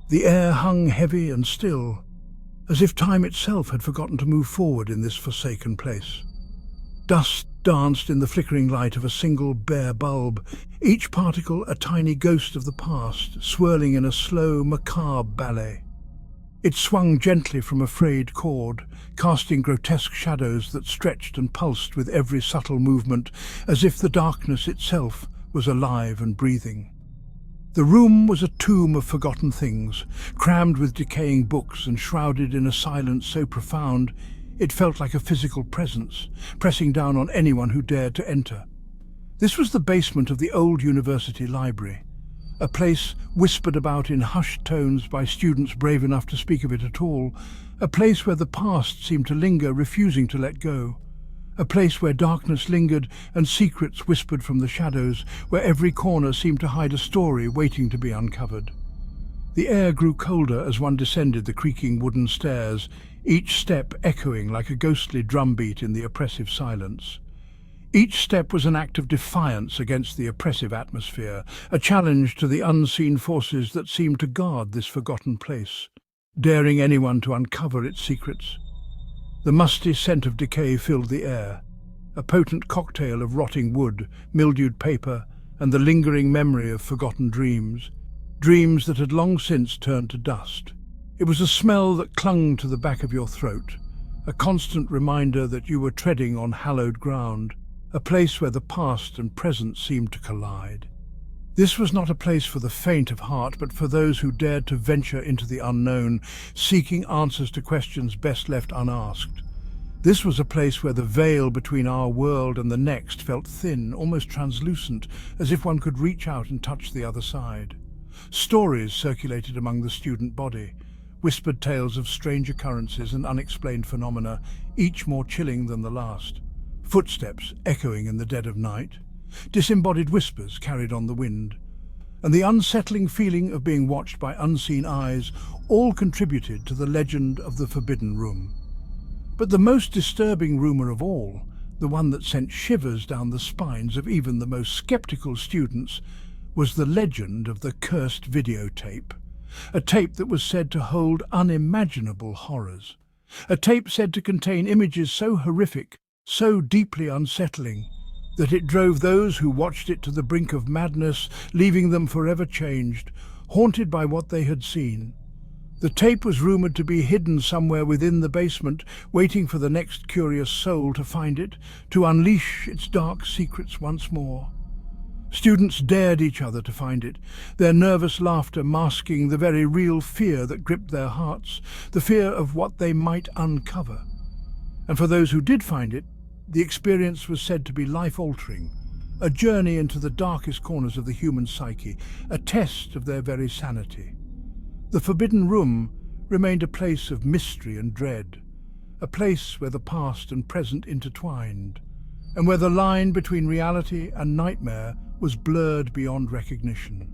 The air hung heavy and still, as if time itself had forgotten to move forward in this forsaken place. Dust danced in the flickering light of a single bare bulb, each particle a tiny ghost of the past, swirling in a slow, macabre ballet. It swung gently from a frayed cord, casting grotesque shadows that stretched and pulsed with every subtle movement, as if the darkness itself was alive and breathing. The room was a tomb of forgotten things, crammed with decaying books and shrouded in a silence so profound it felt like a physical presence, pressing down on anyone who dared to enter. This was the basement of the old university library, a place whispered about in hushed tones by students brave enough to speak of it at all, a place where the past seemed to linger, refusing to let go, a place where darkness lingered and secrets whispered from the shadows, where every corner seemed to hide a story waiting to be uncovered. The air grew colder as one descended the creaking wooden stairs, each step echoing like a ghostly drumbeat in the oppressive silence. Each step was an act of defiance against the oppressive atmosphere, a challenge to the unseen forces that seemed to guard this forgotten place, daring anyone to uncover its secrets. The musty scent of decay filled the air, a potent cocktail of rotting wood, mildewed paper, and the lingering memory of forgotten dreams, dreams that had long since turned to dust. It was a smell that clung to the back of your throat, a constant reminder that you were treading on hallowed ground, a place where the past and present seemed to collide. This was not a place for the faint of heart, but for those who dared to venture into the unknown, seeking answers to questions best left unasked. This was a place where the veil between our world and the next felt thin, almost translucent, as if one could reach out and touch the other side. Stories circulated among the student body, whispered tales of strange occurrences and unexplained phenomena, each more chilling than the last. Footsteps echoing in the dead of night, disembodied whispers carried on the wind, and the unsettling feeling of being watched by unseen eyes all contributed to the legend of the Forbidden Room. But the most disturbing rumor of all, the one that sent shivers down the spines of even the most skeptical students, was the legend of the cursed videotape. A tape that was said to hold unimaginable horrors. A tape said to contain images so horrific, so deeply unsettling, that it drove those who watched it to the brink of madness, leaving them forever changed, haunted by what they had seen. The tape was rumored to be hidden somewhere within the basement, waiting for the next curious soul to find it, to unleash its dark secrets once more. Students dared each other to find it, their nervous laughter masking the very real fear that gripped their hearts, the fear of what they might uncover. And for those who did find it, the experience was said to be life-altering, a journey into the darkest corners of the human psyche, a test of their very sanity. The Forbidden Room remained a place of mystery and dread, a place where the past and present intertwined, and where the line between reality and nightmare was blurred beyond recognition.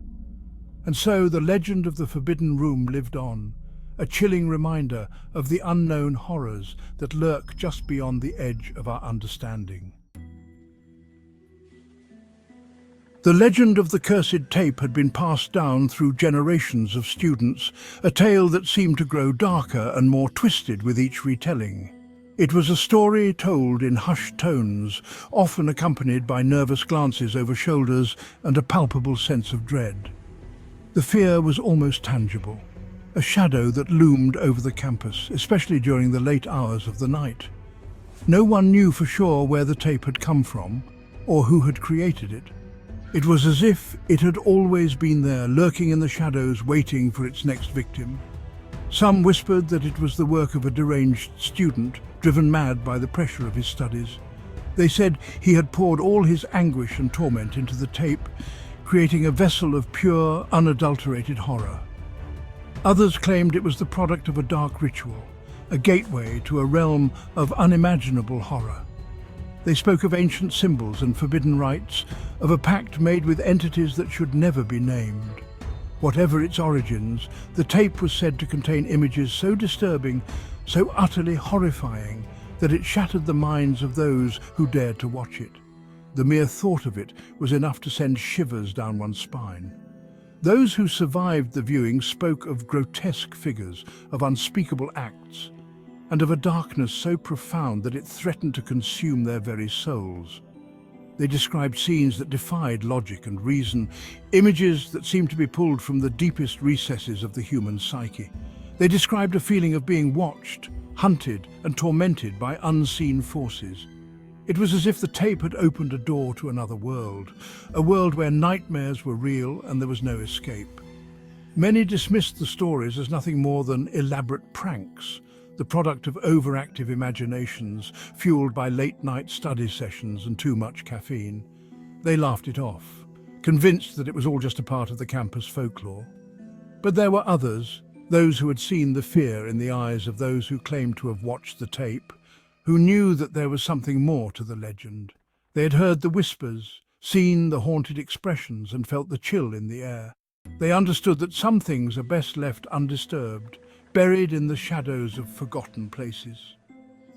And so the legend of the Forbidden Room lived on, a chilling reminder of the unknown horrors that lurk just beyond the edge of our understanding. The legend of the cursed tape had been passed down through generations of students, a tale that seemed to grow darker and more twisted with each retelling. It was a story told in hushed tones, often accompanied by nervous glances over shoulders and a palpable sense of dread. The fear was almost tangible, a shadow that loomed over the campus, especially during the late hours of the night. No one knew for sure where the tape had come from or who had created it. It was as if it had always been there, lurking in the shadows, waiting for its next victim. Some whispered that it was the work of a deranged student, driven mad by the pressure of his studies. They said he had poured all his anguish and torment into the tape, creating a vessel of pure, unadulterated horror. Others claimed it was the product of a dark ritual, a gateway to a realm of unimaginable horror. They spoke of ancient symbols and forbidden rites, of a pact made with entities that should never be named. Whatever its origins, the tape was said to contain images so disturbing, so utterly horrifying, that it shattered the minds of those who dared to watch it. The mere thought of it was enough to send shivers down one's spine. Those who survived the viewing spoke of grotesque figures, of unspeakable acts, and of a darkness so profound that it threatened to consume their very souls. They described scenes that defied logic and reason, images that seemed to be pulled from the deepest recesses of the human psyche. They described a feeling of being watched, hunted, and tormented by unseen forces. It was as if the tape had opened a door to another world, a world where nightmares were real and there was no escape. Many dismissed the stories as nothing more than elaborate pranks, the product of overactive imaginations fueled by late-night study sessions and too much caffeine. They laughed it off, convinced that it was all just a part of the campus folklore. But there were others, those who had seen the fear in the eyes of those who claimed to have watched the tape, who knew that there was something more to the legend. They had heard the whispers, seen the haunted expressions, and felt the chill in the air. They understood that some things are best left undisturbed, buried in the shadows of forgotten places.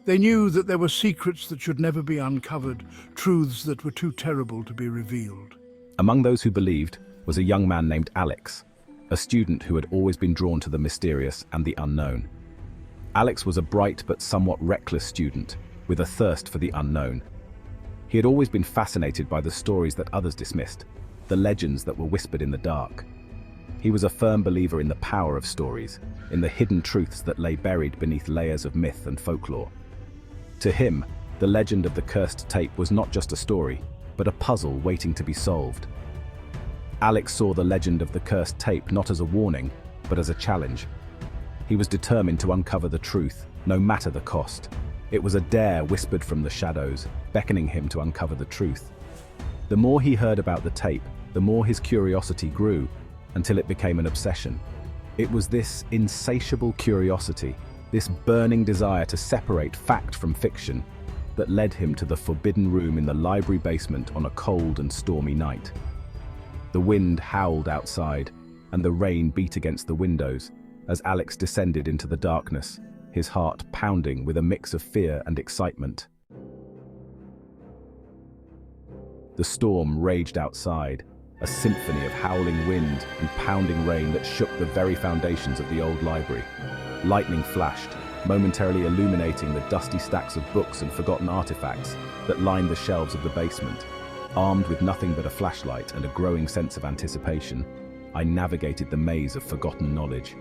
They knew that there were secrets that should never be uncovered, truths that were too terrible to be revealed. Among those who believed was a young man named Alex, a student who had always been drawn to the mysterious and the unknown. Alex was a bright but somewhat reckless student, with a thirst for the unknown. He had always been fascinated by the stories that others dismissed, the legends that were whispered in the dark. He was a firm believer in the power of stories, in the hidden truths that lay buried beneath layers of myth and folklore. To him, the legend of the cursed tape was not just a story, but a puzzle waiting to be solved. Alex saw the legend of the cursed tape not as a warning, but as a challenge. He was determined to uncover the truth, no matter the cost. It was a dare whispered from the shadows, beckoning him to uncover the truth. The more he heard about the tape, the more his curiosity grew, until it became an obsession. It was this insatiable curiosity, this burning desire to separate fact from fiction, that led him to the forbidden room in the library basement on a cold and stormy night. The wind howled outside, and the rain beat against the windows as Alex descended into the darkness, his heart pounding with a mix of fear and excitement. The storm raged outside, a symphony of howling wind and pounding rain that shook the very foundations of the old library. Lightning flashed, momentarily illuminating the dusty stacks of books and forgotten artifacts that lined the shelves of the basement. Armed with nothing but a flashlight and a growing sense of anticipation, I navigated the maze of forgotten knowledge.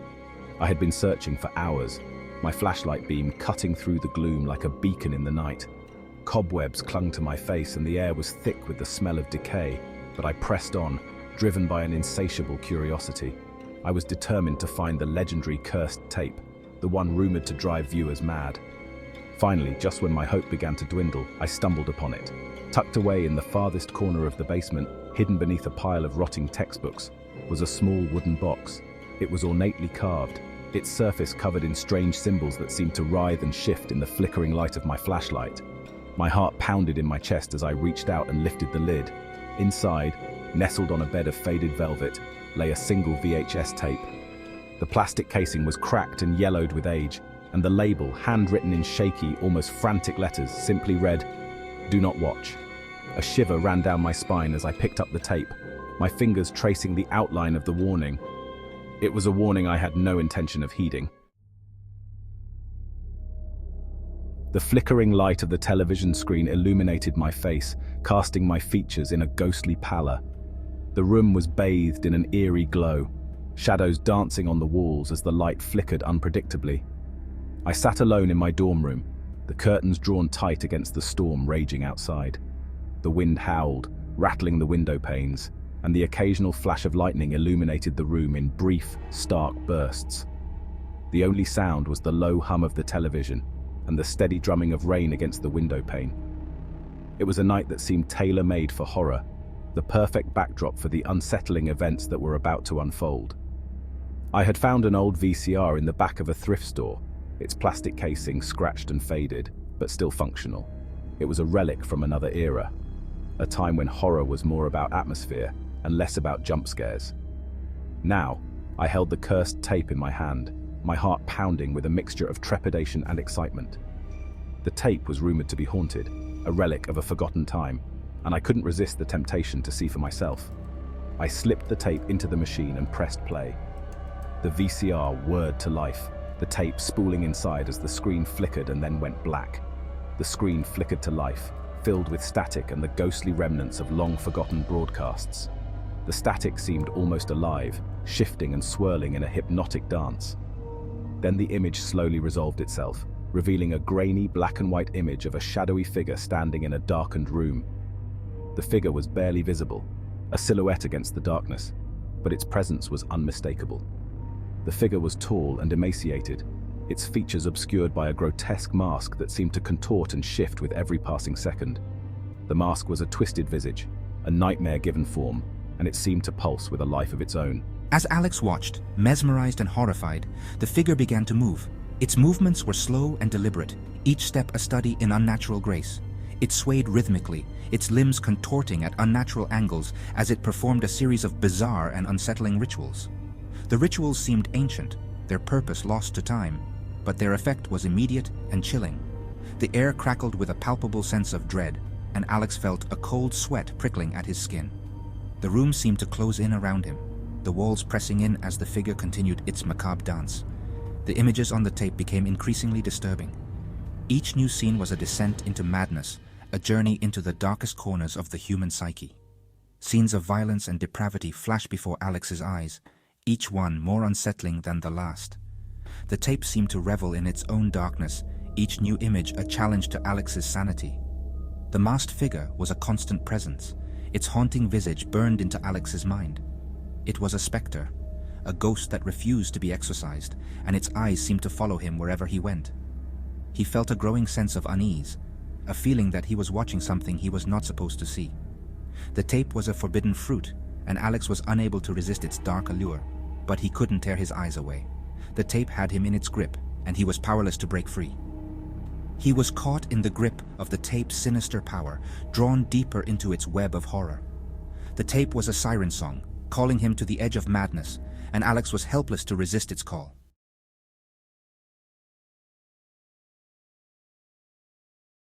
I had been searching for hours, my flashlight beam cutting through the gloom like a beacon in the night. Cobwebs clung to my face and the air was thick with the smell of decay, but I pressed on, driven by an insatiable curiosity. I was determined to find the legendary cursed tape, the one rumored to drive viewers mad. Finally, just when my hope began to dwindle, I stumbled upon it. Tucked away in the farthest corner of the basement, hidden beneath a pile of rotting textbooks, was a small wooden box. It was ornately carved, its surface covered in strange symbols that seemed to writhe and shift in the flickering light of my flashlight. My heart pounded in my chest as I reached out and lifted the lid. Inside, nestled on a bed of faded velvet, lay a single VHS tape. The plastic casing was cracked and yellowed with age, and the label, handwritten in shaky, almost frantic letters, simply read, "Do not watch." A shiver ran down my spine as I picked up the tape, my fingers tracing the outline of the warning. It was a warning I had no intention of heeding. The flickering light of the television screen illuminated my face, casting my features in a ghostly pallor. The room was bathed in an eerie glow, shadows dancing on the walls as the light flickered unpredictably. I sat alone in my dorm room, the curtains drawn tight against the storm raging outside. The wind howled, rattling the window panes, and the occasional flash of lightning illuminated the room in brief, stark bursts. The only sound was the low hum of the television and the steady drumming of rain against the window pane. It was a night that seemed tailor-made for horror, the perfect backdrop for the unsettling events that were about to unfold. I had found an old VCR in the back of a thrift store, its plastic casing scratched and faded, but still functional. It was a relic from another era, a time when horror was more about atmosphere and less about jump scares. Now, I held the cursed tape in my hand, my heart pounding with a mixture of trepidation and excitement. The tape was rumored to be haunted, a relic of a forgotten time, and I couldn't resist the temptation to see for myself. I slipped the tape into the machine and pressed play. The VCR whirred to life, the tape spooling inside as the screen flickered and then went black. The screen flickered to life, filled with static and the ghostly remnants of long-forgotten broadcasts. The static seemed almost alive, shifting and swirling in a hypnotic dance. Then the image slowly resolved itself, revealing a grainy black-and-white image of a shadowy figure standing in a darkened room. The figure was barely visible, a silhouette against the darkness, but its presence was unmistakable. The figure was tall and emaciated, its features obscured by a grotesque mask that seemed to contort and shift with every passing second. The mask was a twisted visage, a nightmare-given form, and it seemed to pulse with a life of its own. As Alex watched, mesmerized and horrified, the figure began to move. Its movements were slow and deliberate, each step a study in unnatural grace. It swayed rhythmically, its limbs contorting at unnatural angles as it performed a series of bizarre and unsettling rituals. The rituals seemed ancient, their purpose lost to time, but their effect was immediate and chilling. The air crackled with a palpable sense of dread, and Alex felt a cold sweat prickling at his skin. The room seemed to close in around him, the walls pressing in as the figure continued its macabre dance. The images on the tape became increasingly disturbing. Each new scene was a descent into madness, a journey into the darkest corners of the human psyche. Scenes of violence and depravity flashed before Alex's eyes, each one more unsettling than the last. The tape seemed to revel in its own darkness, each new image a challenge to Alex's sanity. The masked figure was a constant presence, its haunting visage burned into Alex's mind. It was a specter, a ghost that refused to be exorcised, and its eyes seemed to follow him wherever he went. He felt a growing sense of unease, a feeling that he was watching something he was not supposed to see. The tape was a forbidden fruit, and Alex was unable to resist its dark allure, but he couldn't tear his eyes away. The tape had him in its grip, and he was powerless to break free. He was caught in the grip of the tape's sinister power, drawn deeper into its web of horror. The tape was a siren song, calling him to the edge of madness, and Alex was helpless to resist its call.